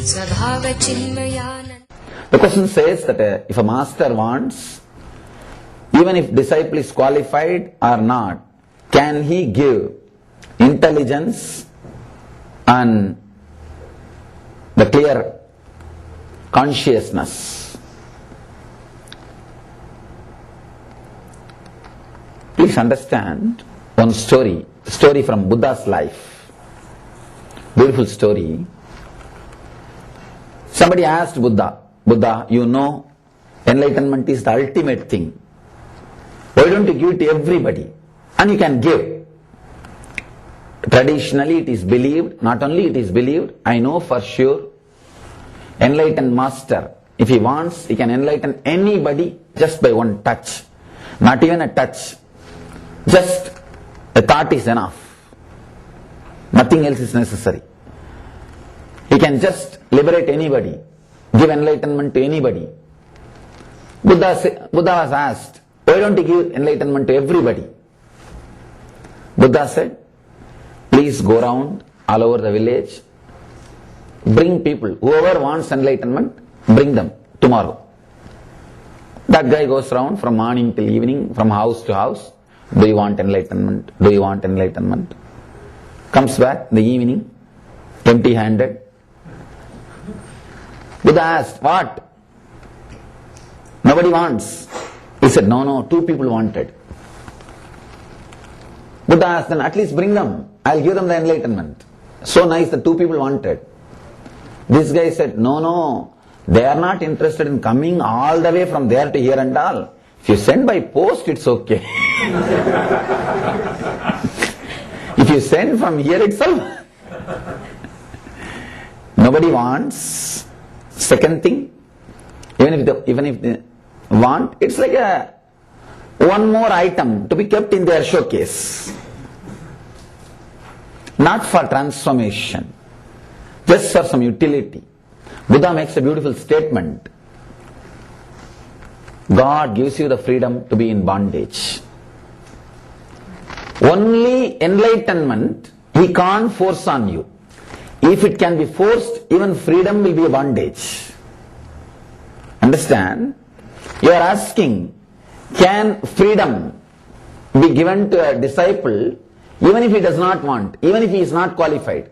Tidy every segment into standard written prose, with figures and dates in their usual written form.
Sadhava Chinmayanand. The question says that if a master wants, even if disciple is qualified or not, can he give intelligence and the clear consciousness? Please understand one story from Buddha's life. Beautiful story. Somebody asked Buddha, you know, enlightenment is the ultimate thing. Why don't you give it to everybody? And you can give. Traditionally it is believed, not only it is believed, I know for sure, enlightened master, if he wants, he can enlighten anybody just by one touch. Not even a touch. Just a thought is enough. Nothing else is necessary. He can just liberate anybody, give enlightenment to anybody. Buddha was asked, why don't you give enlightenment to everybody? Buddha said, please go around all over the village, bring people, whoever wants enlightenment, bring them tomorrow. That guy goes around from morning till evening, from house to house. Do you want enlightenment? Do you want enlightenment? Comes back in the evening, empty-handed. Buddha asked, what? Nobody wants. He said, no, 2 people wanted. Buddha asked, then at least bring them. I'll give them the enlightenment. So nice, the 2 people wanted. This guy said, no, they are not interested in coming all the way from there to here and all. If you send by post, it's okay. If you send from here itself, nobody wants. Second thing, even if they want, it's like one more item to be kept in their showcase. Not for transformation, just for some utility. Buddha makes a beautiful statement. God gives you the freedom to be in bondage. Only enlightenment He can't force on you. If it can be forced, even freedom will be a bondage. Understand? You are asking, can freedom be given to a disciple even if he does not want, even if he is not qualified?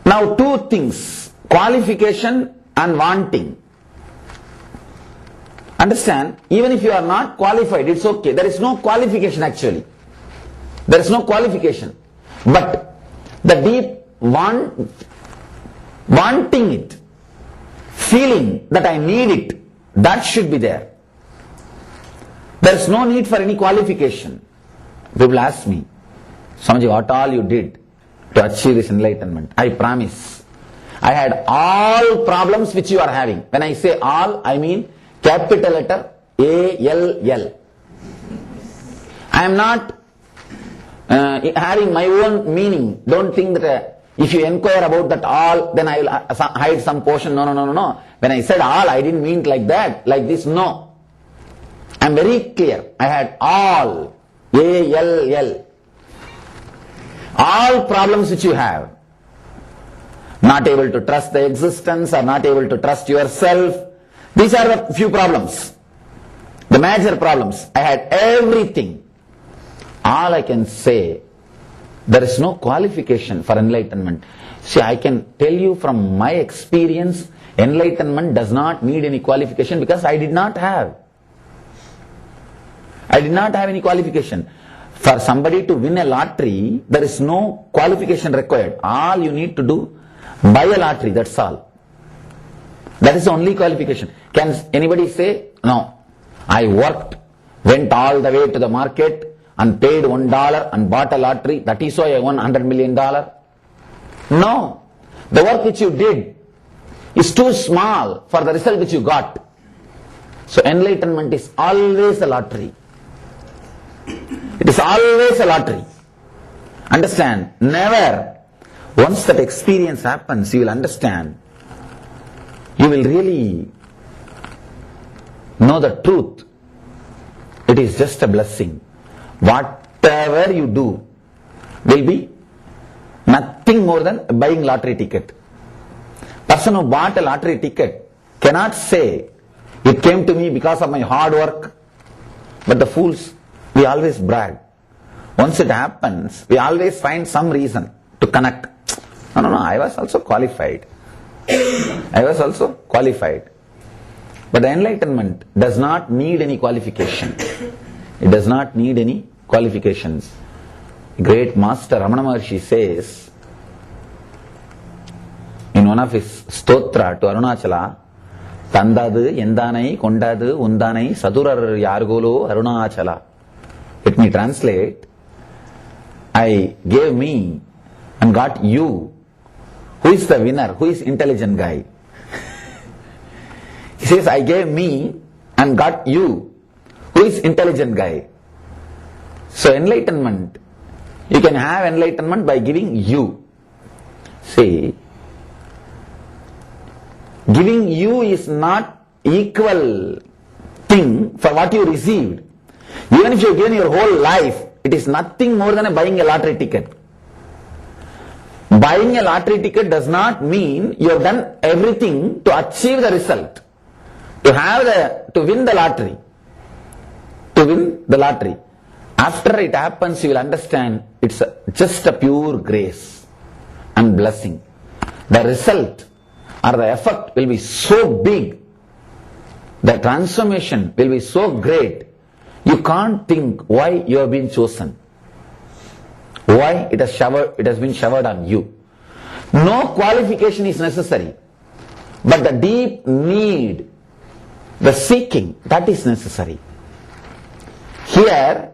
Now 2 things, qualification and wanting. Understand, even if you are not qualified, it's okay. There is no qualification actually. There is no qualification. But the deep wanting it, feeling that I need it, that should be there. There is no need for any qualification. People ask me, Swamiji, what all you did to achieve this enlightenment? I promise, I had all problems which you are having. When I say all, I mean capital letter ALL. I am not having my own meaning. Don't think that if you inquire about that all, then I will hide some portion. No. When I said all, I didn't mean it like that, like this. No. I am very clear. I had all, ALL. All problems which you have. Not able to trust the existence or not able to trust yourself. These are the few problems. The major problems. I had everything. All I can say, there is no qualification for enlightenment. See, I can tell you from my experience, enlightenment does not need any qualification because I did not have. I did not have any qualification. For somebody to win a lottery, there is no qualification required. All you need to do, buy a lottery, that's all. That is the only qualification. Can anybody say, no, I worked, went all the way to the market and paid $1 and bought a lottery, that is why I won $100 million? No. The work which you did is too small for the result which you got. So enlightenment is always a lottery. It is always a lottery. Understand? Never. Once that experience happens, you will understand. You will really know the truth. It is just a blessing. Whatever you do will be nothing nothing more than buying lottery ticket. Person who bought a lottery ticket cannot say, it came to me because of my hard work. But the fools, we always brag. Once it happens, we always find some reason to connect. No, I was also qualified. I was also qualified. But the enlightenment does not need any qualification. It does not need any qualifications. Great master Ramana Maharshi says in one of his stotra to Arunachala, Tandadu, Yendanai, Kondadu, Undanai, Sadurar Yargolo, Arunachala. Let me translate. I gave me and got you. Who is the winner? Who is intelligent guy? He says, I gave me and got you. Who is intelligent guy? So enlightenment, you can have enlightenment by giving you. See, giving you is not equal thing for what you received. Even if you have given your whole life, it is nothing more than buying a lottery ticket. Buying a lottery ticket does not mean you have done everything to achieve the result. To win the lottery. To win the lottery. After it happens, you will understand it's just a pure grace and blessing. The result or the effect will be so big. The transformation will be so great. You can't think why you have been chosen. Why it has been showered on you. No qualification is necessary. But the deep need, the seeking, that is necessary. Here,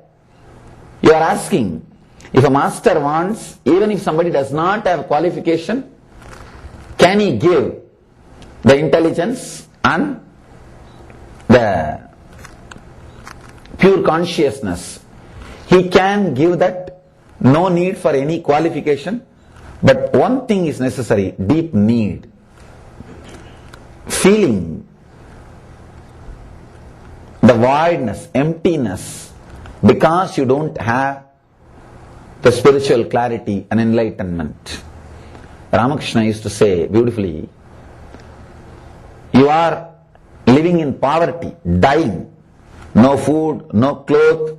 you are asking, if a master wants, even if somebody does not have qualification, can he give the intelligence and the pure consciousness? He can give that, no need for any qualification, but one thing is necessary, deep need. Feeling the voidness, emptiness, because you don't have the spiritual clarity and enlightenment. Ramakrishna used to say beautifully, you are living in poverty, dying, no food, no clothes,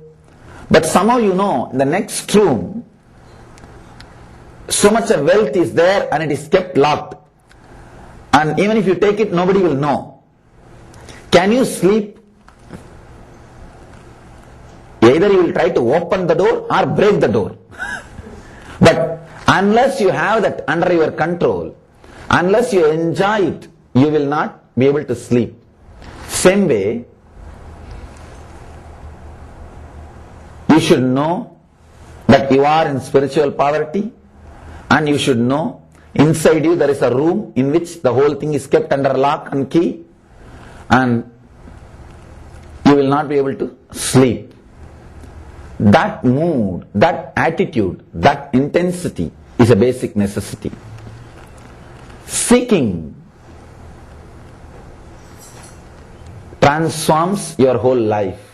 but somehow you know in the next room so much of wealth is there and it is kept locked, and even if you take it nobody will know. Can you sleep? Either you will try to open the door or break the door. But unless you have that under your control, unless you enjoy it, you will not be able to sleep. Same way, you should know that you are in spiritual poverty, and you should know inside you there is a room in which the whole thing is kept under lock and key, and you will not be able to sleep. That mood, that attitude, that intensity is a basic necessity. Seeking transforms your whole life.